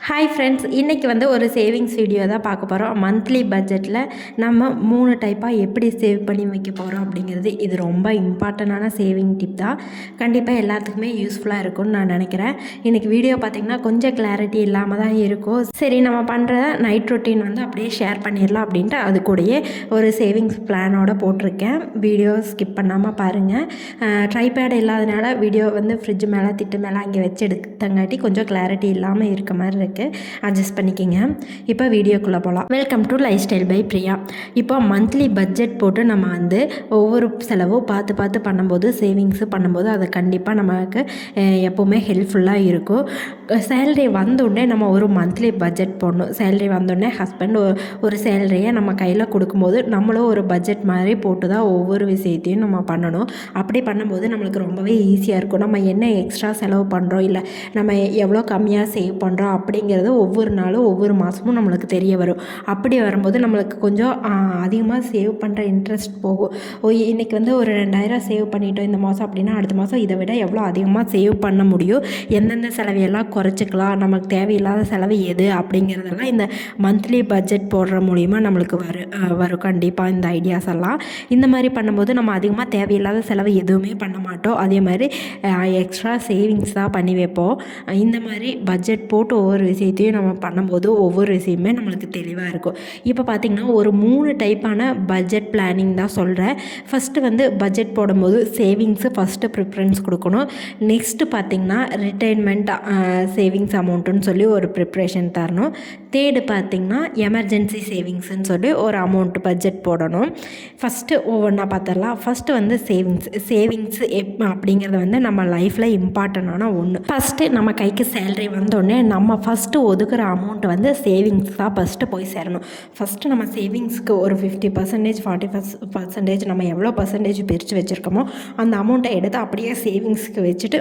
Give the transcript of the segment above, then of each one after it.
Hi friends, இன்றைக்கி ஒரு savings video தான் பார்க்க போகிறோம். மந்த்லி பட்ஜெட்டில் நம்ம 3 டைப்பாக எப்படி சேவ் பண்ணி வைக்க போகிறோம் அப்படிங்கிறது. இது ரொம்ப இம்பார்ட்டண்டான சேவிங் டிப் தான். கண்டிப்பாக எல்லாத்துக்குமே யூஸ்ஃபுல்லாக இருக்கும்னு நான் நினைக்கிறேன். இன்றைக்கி வீடியோ பார்த்திங்கன்னா கொஞ்சம் கிளாரிட்டி இல்லாமல் தான் இருக்கும். சரி, நம்ம பண்ணுற நைட் ரொட்டீன் அப்படியே ஷேர் பண்ணிடலாம் அப்படின்ட்டு அது கூடயே ஒரு சேவிங்ஸ் பிளானோட போட்டிருக்கேன். வீடியோ ஸ்கிப் பண்ணாமல் பாருங்கள். ட்ரைபேட் இல்லாதனால வீடியோ ஃப்ரிட்ஜ் மேலே திட்டு மேலே அங்கே வச்சு எடுத்தங்காட்டி கொஞ்சம் கிளாரிட்டி இல்லாமல் இருக்க மாதிரி இருக்குது. அட்ஜஸ்ட் பண்ணிக்கிங்க. இப்போ வீடியோக்குள்ளே போகலாம். Welcome to lifestyle by Priya. இப்போ மந்த்லி பட்ஜெட் போட்டு நம்ம ஒவ்வொரு செலவும் பார்த்து பார்த்து பண்ணும்போது, சேவிங்ஸு பண்ணும்போது அது கண்டிப்பாக நமக்கு எப்போவுமே ஹெல்ப்ஃபுல்லாக இருக்கும். சேலரி வந்தோடனே நம்ம ஒரு மந்த்லி பட்ஜெட் போடணும். சேலரி வந்தோடனே ஹஸ்பண்ட் ஒரு சேலரியை நம்ம கையில் கொடுக்கும்போது நம்மளும் ஒரு பட்ஜெட் மாதிரி போட்டு தான் ஒவ்வொரு விஷயத்தையும் நம்ம பண்ணணும். அப்படி பண்ணும்போது நம்மளுக்கு ரொம்பவே ஈஸியாக இருக்கும். நம்ம என்ன எக்ஸ்ட்ரா செலவு பண்ணுறோம், இல்லை நம்ம எவ்வளோ கம்மியாக சேவ் பண்ணுறோம் அப்படிங்கிறது ஒவ்வொரு நாளும் ஒவ்வொரு மாதமும் நம்மளுக்கு தெரிய வரும். அப்படி வரும்போது நம்மளுக்கு கொஞ்சம் அதிகமாக சேவ் பண்ணுற இன்ட்ரெஸ்ட் போகும். இன்றைக்கி ஒரு 2000 சேவ் பண்ணிட்டோம் இந்த மாதம் அப்படின்னா, அடுத்த மாதம் இதை விட எவ்வளோ அதிகமாக சேவ் பண்ண முடியும், எந்தெந்த செலவையெல்லாம் குறைச்சிக்கலாம், நமக்கு தேவையில்லாத செலவு எது அப்படிங்கிறதெல்லாம் இந்த மந்த்லி பட்ஜெட் போடுற மூலிமா நம்மளுக்கு வரும் கண்டிப்பாக இந்த ஐடியாஸ் எல்லாம். இந்த மாதிரி பண்ணும்போது நம்ம அதிகமாக தேவையில்லாத செலவு எதுவுமே பண்ண மாட்டோம். அதே மாதிரி எக்ஸ்ட்ரா சேவிங்ஸ் தான் பண்ணி வைப்போம். இந்த மாதிரி பட்ஜெட் போட்டு ஒவ்வொரு விஷயத்தையும் நம்ம பண்ணும்போது ஒவ்வொரு விஷயமே நம்மளுக்கு தெளிவாக இருக்கும். இப்போ பார்த்திங்கன்னா ஒரு 3 டைப்பான பட்ஜெட் பிளானிங் தான் சொல்கிறேன். ஃபஸ்ட்டு பட்ஜெட் போடும்போது சேவிங்ஸு ஃபஸ்ட்டு ப்ரிஃபரன்ஸ் கொடுக்கணும். நெக்ஸ்ட்டு பார்த்திங்கன்னா ரிட்டைர்மெண்ட் சேவிங்ஸ் அமௌண்ட்டுன்னு சொல்லி ஒரு ப்ரிப்ரேஷன் தரணும். தேர்டு பார்த்திங்கன்னா எமர்ஜென்சி சேவிங்ஸ்ன்னு சொல்லி ஒரு அமௌண்ட் பட்ஜெட் போடணும். ஃபஸ்ட்டு ஒவ்வொன்றா பார்த்துடலாம். ஃபஸ்ட்டு சேவிங்ஸ் அப்படிங்கிறது நம்ம லைஃப்பில் இம்பார்ட்டண்டான ஒன்று. ஃபஸ்ட்டு நம்ம கைக்கு சேலரி வந்தோடனே நம்ம ஃபஸ்ட்டு ஒதுக்குற அமௌண்ட் சேவிங்ஸ் தான் ஃபஸ்ட்டு போய் சேரணும். ஃபஸ்ட்டு நம்ம சேவிங்ஸ்க்கு ஒரு 50%, 40% நம்ம எவ்வளோ பர்சன்டேஜ் பிரித்து வச்சுருக்கோமோ அந்த அமௌண்ட்டை எடுத்து அப்படியே சேவிங்ஸ்க்கு வச்சுட்டு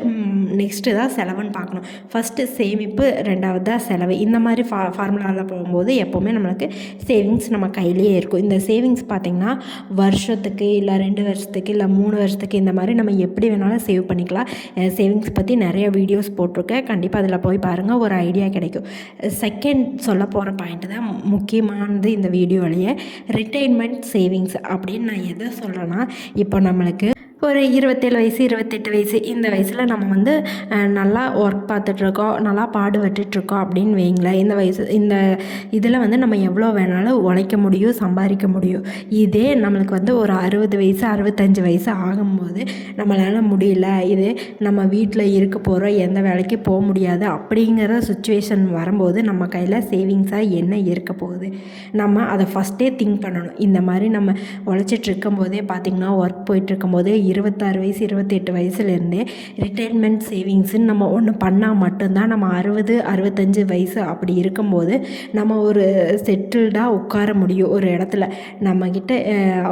நெக்ஸ்ட்டு தான் செலவுன்னு பார்க்கணும். ஃபஸ்ட்டு சேமிப்பு, ரெண்டாவது தான் செலவு. இந்த மாதிரி ஃபார்முலாவில் போகும்போது எப்போவுமே நம்மளுக்கு சேவிங்ஸ் நம்ம கையிலேயே இருக்கும். இந்த சேவிங்ஸ் பார்த்திங்கன்னா வருஷத்துக்கு, இல்லை 2 வருஷத்துக்கு, இல்லை 3 வருஷத்துக்கு, இந்த மாதிரி நம்ம எப்படி வேணாலும் சேவ் பண்ணிக்கலாம். சேவிங்ஸ் பற்றி நிறைய வீடியோஸ் போட்டிருக்கேன். கண்டிப்பாக அதில் போய் பாருங்கள், ஒரு ஐடியா கிடைக்கும். செகண்ட் சொல்ல போகிற பாயிண்ட்டு தான் முக்கியமானது இந்த வீடியோவிலேயே. ரிட்டைர்மெண்ட் சேவிங்ஸ் அப்படின்னு நான் எதை சொல்கிறேன்னா, இப்போ நம்மளுக்கு ஒரு 27 வயசு, 28 வயசு, இந்த வயசில் நம்ம நல்லா ஒர்க் பார்த்துட்ருக்கோம், நல்லா பாடுபட்டுருக்கோம் அப்படின்னு வைங்களேன். இந்த இதில் நம்ம எவ்வளோ வேணாலும் உழைக்க முடியும், சம்பாதிக்க முடியும். இதே நம்மளுக்கு ஒரு 60 வயசு, 65 வயசு ஆகும்போது நம்மளால் முடியல, இது நம்ம வீட்டில் இருக்க போகிறோம், எந்த வேலைக்கு போக முடியாது அப்படிங்கிற சுச்சுவேஷன் வரும்போது நம்ம கையில் சேவிங்ஸாக என்ன இருக்க போகுது, நம்ம அதை ஃபஸ்ட்டே திங்க் பண்ணணும். இந்த மாதிரி நம்ம உழைச்சிட்டு இருக்கும்போதே பார்த்திங்கன்னா, ஒர்க் போயிட்டுருக்கும்போதே 26 வயசு, 28 வயசுலேருந்தே ரிட்டைர்மெண்ட் சேவிங்ஸுன்னு நம்ம ஒன்று பண்ணால் மட்டும்தான் நம்ம 60, 65 வயசு அப்படி இருக்கும்போது நம்ம ஒரு செட்டில்டாக உட்கார முடியும் ஒரு இடத்துல. நம்மக்கிட்ட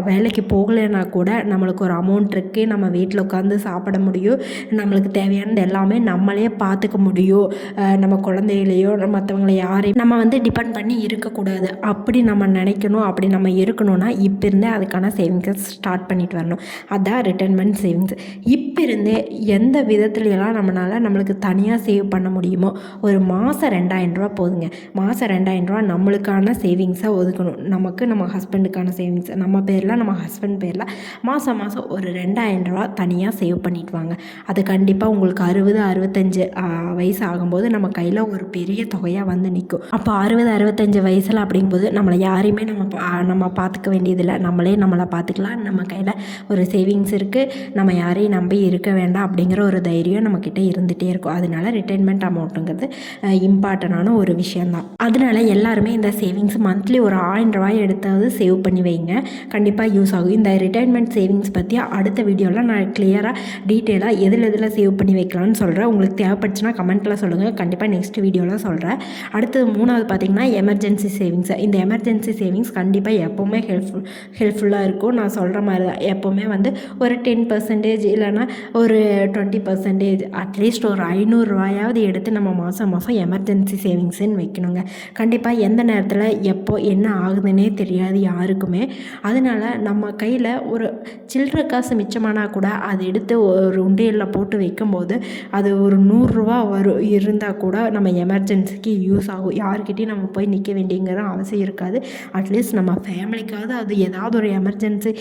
வேலைக்கு போகலைன்னா கூட நம்மளுக்கு ஒரு அமௌண்ட் இருக்குது, நம்ம வீட்டில் உட்காந்து சாப்பிட முடியும், நம்மளுக்கு தேவையானது எல்லாமே நம்மளே பார்த்துக்க முடியும். நம்ம குழந்தைகளையோ மற்றவங்களை யாரையும் நம்ம டிபெண்ட் பண்ணி இருக்கக்கூடாது. அப்படி நம்ம நினைக்கணும். அப்படி நம்ம இருக்கணும்னா இப்போ இருந்தே அதுக்கான சேவிங்ஸை ஸ்டார்ட் பண்ணிட்டு வரணும். அதான் ரிட்டைர்மெண்ட் சேவிங்ஸ். இப்போ இருந்தே எந்த விதத்துலையெல்லாம் நம்மளுக்கு தனியாக சேவ் பண்ண முடியுமோ, ஒரு மாதம் 2000 ரூபா போதுங்க. மாதம் 2000 ரூபா நம்மளுக்கான சேவிங்ஸாக ஒதுக்கணும். நம்ம ஹஸ்பண்டுக்கான சேவிங்ஸ், நம்ம பேரில், நம்ம ஹஸ்பண்ட் பேரில் மாதம் ஒரு 2000 ரூபா தனியாக சேவ் பண்ணிட்டு வாங்க. அது கண்டிப்பாக உங்களுக்கு 60, 65 வயசு ஆகும்போது நம்ம கையில் ஒரு பெரிய தொகையாக நிற்கும். அப்போ 60, 65 வயசில் அப்படிங்கும்போது நம்மளை யாரையுமே நம்ம பார்த்துக்க வேண்டியதில்லை. நம்மளை பார்த்துக்கலாம். நம்ம கையில் ஒரு சேவிங்ஸ் இருக்குது, நம்ம யாரையும் நம்பி இருக்க வேண்டாம் அப்படிங்கிற ஒரு தைரியம் நம்மக்கிட்ட இருந்துகிட்டே இருக்கும். அதனால ரிட்டைர்மெண்ட் அமௌண்ட்டுங்கிறது இம்பார்ட்டண்டான ஒரு விஷயந்தான். அதனால எல்லாருமே இந்த சேவிங்ஸ் மந்த்லி ஒரு 1000 ரூபாய் எடுத்தாவது சேவ் பண்ணி வைங்க. கண்டிப்பாக யூஸ் ஆகும். இந்த ரிட்டைர்மெண்ட் சேவிங்ஸ் பற்றி அடுத்த வீடியோவில் நான் கிளியராக டீட்டெயிலாக எதில் சேவ் பண்ணி வைக்கலாம்னு சொல்கிறேன். உங்களுக்கு தேவைப்பட்டுச்சுன்னா கமெண்ட்டில் சொல்லுங்கள். கண்டிப்பாக நெக்ஸ்ட் வீடியோவில் சொல்கிறேன். அடுத்தது 3வது பார்த்திங்கன்னா எமர்ஜென்சி சேவிங்ஸ். இந்த எமர்ஜென்சி சேவிங்ஸ் கண்டிப்பாக எப்போவுமே ஹெல்ப்ஃபுல்லாக இருக்கும். நான் சொல்கிற மாதிரி தான் எப்போவுமே ஒரு 10% இல்லைனா ஒரு 20% அட்லீஸ்ட் ஒரு 500 ரூபாயாவது எடுத்து நம்ம மாதம் மாதம் எமர்ஜென்சி சேவிங்ஸ்ன்னு வைக்கணுங்க. கண்டிப்பாக எந்த நேரத்தில் எப்போ என்ன ஆகுதுன்னே தெரியாது யாருக்குமே. அதனால நம்ம கையில் ஒரு சில்லற காசு மிச்சமானா கூட அதை எடுத்து ஒரு உண்டியலில் போட்டு வைக்கும்போது அது ஒரு 100 ரூபா இருந்தால் கூட நம்ம எமர்ஜென்சிக்கு யூஸ் ஆகும். யார்கிட்டையும் நம்ம போய் நிற்க வேண்டியங்கிற அவசியம் இருக்காது. அட்லீஸ்ட் நம்ம ஃபேமிலிக்காவது அது ஏதாவது ஒரு எமர்ஜென்சி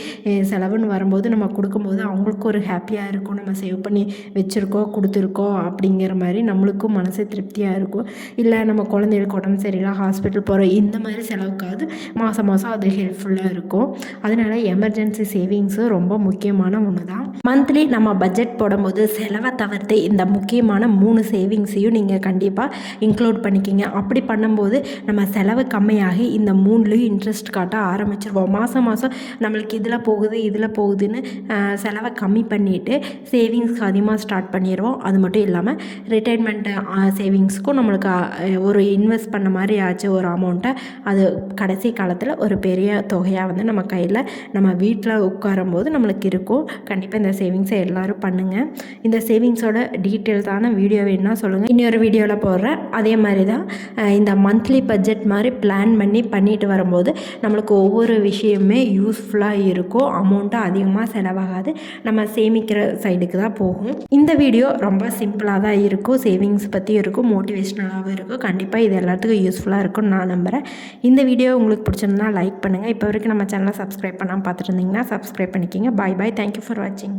செலவுன்னு வரும்போது நம்ம கொடுக்கும்போது அவங்களுக்கும் ஒரு ஹாப்பியாக இருக்கும். நம்ம சேவ் பண்ணி வச்சுருக்கோம் கொடுத்துருக்கோம் அப்படிங்கிற மாதிரி நம்மளுக்கும் மனசு திருப்தியாக இருக்கும். இல்லை நம்ம குழந்தைகளுக்கு உடம்பு சரியில்லை ஹாஸ்பிட்டல் போகிறோம் இந்த மாதிரி செலவுக்காவது மாதம் மாதம் அது ஹெல்ப்ஃபுல்லாக இருக்கும். அதனால் எமர்ஜென்சி சேவிங்ஸு ரொம்ப முக்கியமான ஒன்று தான். மந்த்லி நம்ம பட்ஜெட் போடும்போது செலவை தவிர்த்து இந்த முக்கியமான 3 சேவிங்ஸையும் நீங்கள் கண்டிப்பாக இன்க்ளூட் பண்ணிக்கிங்க. அப்படி பண்ணும்போது நம்ம செலவு கம்மியாகி இந்த 3லேயும் இன்ட்ரெஸ்ட் காட்ட ஆரம்பிச்சிருவோம். மாதம் மாதம் நம்மளுக்கு இதில் போகுதுன்னு செலவை கம்மி பண்ணிவிட்டு சேவிங்ஸ்க்கு அதிகமாக ஸ்டார்ட் பண்ணிடுவோம். அது மட்டும் இல்லாமல் ரிட்டைர்மெண்ட் சேவிங்ஸ்க்கும் நம்மளுக்கு ஒரு இன்வெஸ்ட் பண்ண மாதிரி ஆச்சு ஒரு அமௌண்ட்டை அது கடைசி காலத்தில் ஒரு பெரிய தொகையாக வந்து நம்ம கையில் நம்ம வீட்டில் உட்காரும்போது நம்மளுக்கு இருக்கும். கண்டிப்பாக இந்த சேவிங்ஸை எல்லோரும் பண்ணுங்கள். இந்த சேவிங்ஸோட டீட்டெயில்ஸான வீடியோ வேணுன்னா சொல்லுங்கள், இன்னொரு வீடியோவில் போடுறேன். அதே மாதிரி தான் இந்த மந்த்லி பட்ஜெட் மாதிரி பிளான் பண்ணிட்டு வரும்போது நம்மளுக்கு ஒவ்வொரு விஷயமுமே யூஸ்ஃபுல்லாக இருக்கும். அமௌண்ட்டும் அதிகமாக செலவாகாது. நம்ம சேமிக்கிற சைடுக்கு தான் போகும். இந்த வீடியோ ரொம்ப சிம்பிளாக தான் இருக்கும். சேவிங்ஸ் பற்றி இருக்கும், மோட்டிவேஷ்னலாகவும் இருக்கும். கண்டிப்பாக இது எல்லாத்துக்கும் யூஸ்ஃபுல்லாக இருக்கும்னு நான் நம்புகிறேன். இந்த வீடியோ உங்களுக்கு பிடிச்சிருந்தா லைக் பண்ணுங்கள். இப்போ வரைக்கும் நம்ம சேனலை சப்ஸ்கிரைப் பண்ணாமல் பார்த்துட்டு இருந்தீங்கன்னா சப்ஸ்கிரைப் பண்ணிக்கிங்க. பாய் பாய். தேங்க்யூ ஃபார் வாட்சிங்.